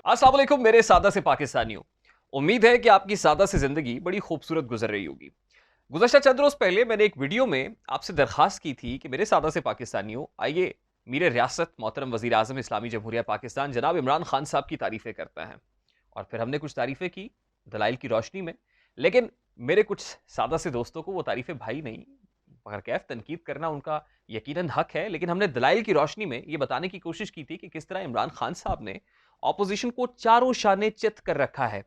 अस्सलाम वालेकुम मेरे सादा से पाकिस्तानियों। उम्मीद है कि आपकी सादा से जिंदगी बड़ी खूबसूरत गुजर रही होगी। गुज़श्ता चंद रोज पहले मैंने एक वीडियो में आपसे दरखास्त की थी कि मेरे सादा से पाकिस्तानियों आइए मीर रियासत मोहतरम वज़ीर आज़म इस्लामी जमहूरिया पाकिस्तान जनाब इमरान खान साहब की तारीफ़ें करते हैं। और फिर हमने कुछ तारीफ़ें की दलाइल की रोशनी में, लेकिन मेरे कुछ सादा से दोस्तों को वो तारीफ़ें भाई नहीं। मगर कैफ तनकीद करना उनका यकीनन हक है, लेकिन हमने दलाइल की रोशनी में ये बताने की कोशिश की थी कि किस तरह इमरान खान साहब ने ऑपोजिशन को चारों शाने चित कर रखा है।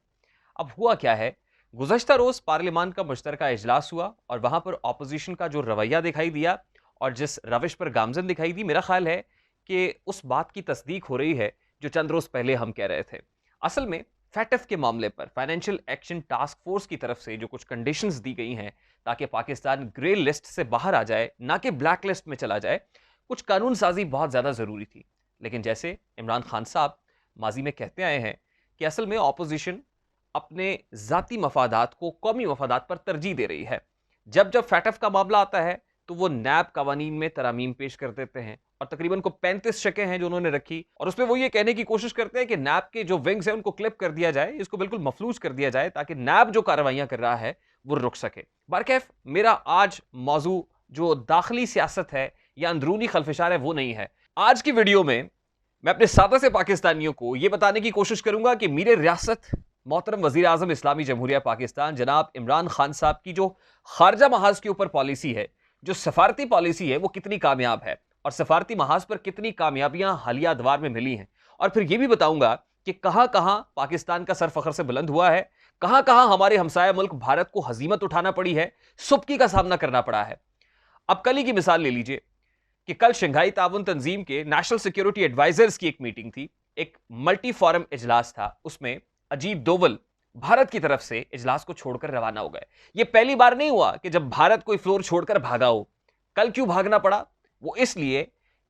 अब हुआ क्या है, गुज़श्ता रोज पार्लियामान का मुश्तरका इजलास हुआ और वहां पर ऑपोजिशन का जो रवैया दिखाई दिया और जिस रविश पर गामजन दिखाई दी, मेरा ख्याल है कि उस बात की तस्दीक हो रही है जो चंद रोज पहले हम कह रहे थे। असल में फैटफ के मामले पर फाइनेंशियल एक्शन टास्क फोर्स की तरफ से जो कुछ कंडीशंस दी गई हैं ताकि पाकिस्तान ग्रे लिस्ट से बाहर आ जाए, ना कि ब्लैक लिस्ट में चला जाए, कुछ कानून साजी बहुत ज्यादा जरूरी थी। लेकिन जैसे इमरान खान साहब माजी में कहते आए हैं कि असल में ऑपोजिशन अपने जाती मफादात को कौमी मफादात पर तरजीह दे रही है। जब जब फैटफ का मामला आता है तो वो नैब कवानीन में तरामीम पेश कर देते हैं और तकरीबन को 35 शकें हैं जो उन्होंने रखी, और उसमें वो ये कहने की कोशिश करते हैं कि नैब के जो विंग्स हैं उनको क्लिप कर दिया जाए, इसको बिल्कुल मफलूज कर दिया जाए ताकि नैब जो कार्रवाइयां कर रहा है वो रुक सके। बारकैफ मेरा आज मौजू जो दाखिली सियासत है या अंदरूनी खलफिशार है वो नहीं है। आज की वीडियो में मैं अपने सादा से पाकिस्तानियों को यह बताने की कोशिश करूंगा कि मीर रियासत मोहतरम वजीर आजम इस्लामी जमहूरिया पाकिस्तान जनाब इमरान खान साहब की जो खारजा महाज के ऊपर पॉलिसी है, जो सफारती पॉलिसी है, वो कितनी कामयाब है और सफारती महाज पर कितनी कामयाबियां हालिया अदवार में मिली हैं। और फिर यह भी बताऊंगा कि कहां कहां पाकिस्तान का सर फखर से बुलंद हुआ है, कहां कहां हमारे हमसाया मुल्क भारत को हजीमत उठाना पड़ी है, सुबकी का सामना करना पड़ा है। अब कल ही की मिसाल ले लीजिए कि कल शंघाई ताउन तंजीम के नेशनल सिक्योरिटी एडवाइजर्स की एक मीटिंग थी, एक मल्टी फॉरम इजलास था। उसमें अजीत डोवल भारत की तरफ से इजलास को छोड़कर रवाना हो गए। यह पहली बार नहीं हुआ कि जब भारत कोई फ्लोर छोड़कर भागा हो। कल क्यों भागना पड़ा? वो इसलिए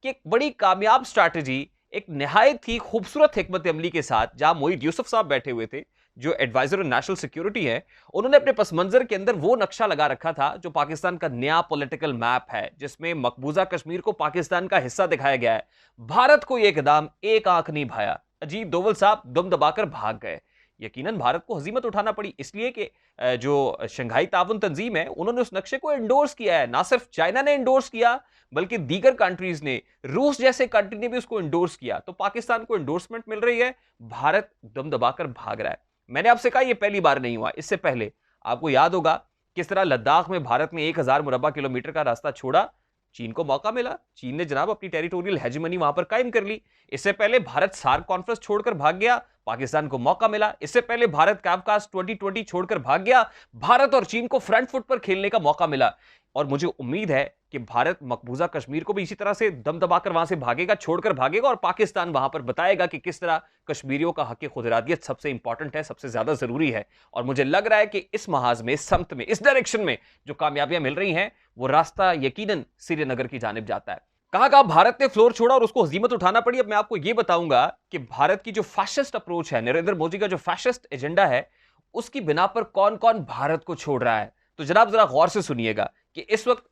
कि एक बड़ी कामयाब स्ट्रैटेजी, एक निहायत ही खूबसूरत हिकमत अमली के साथ, जहां मोईद यूसुफ साहब बैठे हुए थे जो एडवाइजर नेशनल सिक्योरिटी है, उन्होंने अपने पस मंजर के अंदर वो नक्शा लगा रखा था जो पाकिस्तान का नया पॉलिटिकल मैप है, जिसमें मकबूजा कश्मीर को पाकिस्तान का हिस्सा दिखाया गया है। भारत को यह कदम एक आंख नहीं भाया। अजीत डोवल साहब दम दबाकर भाग गए। यकीनन भारत को हजीमत उठाना पड़ी इसलिए कि जो शंघाई ताउन तंजीम है उन्होंने उस नक्शे को एंडोर्स किया है। ना सिर्फ चाइना ने एंडोर्स किया बल्कि दीगर कंट्रीज ने, रूस जैसे कंट्री ने भी उसको एंडोर्स किया। तो पाकिस्तान को एंडोर्समेंट मिल रही है, भारत दम दबाकर भाग रहा है। मैंने आपसे कहा यह पहली बार नहीं हुआ। इससे पहले आपको याद होगा किस तरह लद्दाख में भारत ने 1000 मुरब्बा किलोमीटर का रास्ता छोड़ा, चीन को मौका मिला, चीन ने जनाब अपनी टेरिटोरियल हेजेमनी वहां पर कायम कर ली। इससे पहले भारत सार्क कॉन्फ्रेंस छोड़कर भाग गया, पाकिस्तान को मौका मिला। इससे पहले भारत कैवकास 2020 छोड़कर भाग गया, भारत और चीन को फ्रंट फुट पर खेलने का मौका मिला। और मुझे उम्मीद है कि भारत मकबूजा कश्मीर को भी इसी तरह से दम दबाकर वहां से भागेगा, छोड़कर भागेगा, और पाकिस्तान वहां पर बताएगा कि किस तरह कश्मीरियों का हक खुदरादियत सबसे इंपॉर्टेंट है, सबसे ज्यादा जरूरी है। और मुझे लग रहा है कि इस महाज में, समत में, इस डायरेक्शन में जो कामयाबियां मिल रही हैं वो रास्ता यकीनन श्रीनगर की जानिब जाता है। कहां कहां भारत ने फ्लोर छोड़ा और उसको हजीमत उठाना पड़ी। अब मैं आपको यह बताऊंगा कि भारत की जो फैशिस्ट अप्रोच है, नरेंद्र मोदी का जो फैशिस्ट एजेंडा है, उसकी बिना पर कौन कौन भारत को छोड़ रहा है। तो जनाब जरा गौर से सुनिएगा कि इस वक्त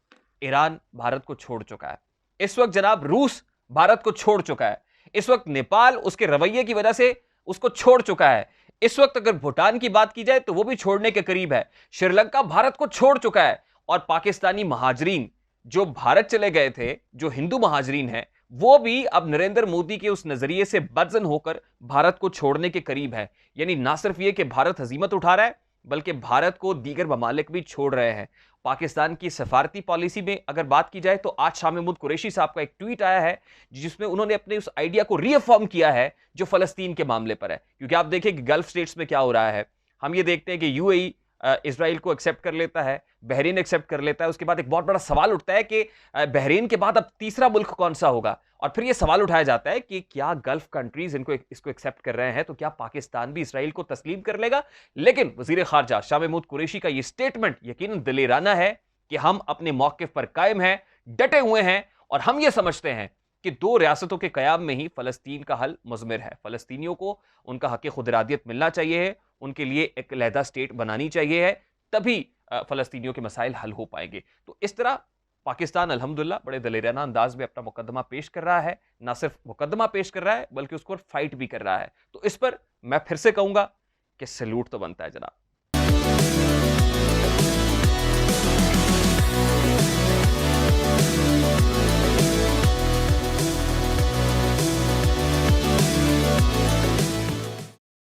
ईरान भारत को छोड़ चुका है, इस वक्त जनाब रूस भारत को छोड़ चुका है, इस वक्त नेपाल उसके रवैये की वजह से उसको छोड़ चुका है, इस वक्त अगर भूटान की बात की जाए तो वो भी छोड़ने के करीब है, श्रीलंका भारत को छोड़ चुका है, और पाकिस्तानी महाजरीन जो भारत चले गए थे, जो हिंदू महाजरीन हैं, वो भी अब नरेंद्र मोदी के उस नजरिए से बदजन होकर भारत को छोड़ने के करीब है। यानी ना सिर्फ ये कि भारत हजीमत उठा रहा है बल्कि भारत को दीगर ममालिक भी छोड़ रहे हैं। पाकिस्तान की सफारती पॉलिसी में अगर बात की जाए तो आज शाह महमूद कुरैशी साहब का एक ट्वीट आया है जिसमें उन्होंने अपने उस आइडिया को रीअफर्म किया है जो फलस्तीन के मामले पर है। क्योंकि आप देखें कि गल्फ स्टेट्स में क्या हो रहा है, हम ये देखते हैं कि यूएई इसराइल को एक्सेप्ट कर लेता है, बहरीन एक्सेप्ट कर लेता है। उसके बाद एक बहुत बड़ा सवाल उठता है कि बहरीन के बाद अब तीसरा मुल्क कौन सा होगा, और फिर यह सवाल उठाया जाता है कि क्या गल्फ कंट्रीज इसको एक्सेप्ट कर रहे हैं तो क्या पाकिस्तान भी इसराइल को तस्लीम कर लेगा। लेकिन वजीर खारजा शाह महमूद कुरैशी का यह स्टेटमेंट यकीनन दिलेराना है कि हम अपने मौकिफ पर कायम हैं, डटे हुए हैं, और हम यह समझते हैं कि दो रियासतों के कयाम में ही फलस्तीन का हल मुज़मिर है। फलस्तीनियों को उनका हक खुदरादियत मिलना चाहिए है, उनके लिए एक अलहदा स्टेट बनानी चाहिए है, तभी फलस्तीनियों के मसाइल हल हो पाएंगे। तो इस तरह पाकिस्तान अल्हम्दुलिल्लाह बड़े दलेराना अंदाज में अपना मुकदमा पेश कर रहा है, ना सिर्फ मुकदमा पेश कर रहा है बल्कि उसको फाइट भी कर रहा है। तो इस पर मैं फिर से कहूंगा कि सैल्यूट तो बनता है जनाब।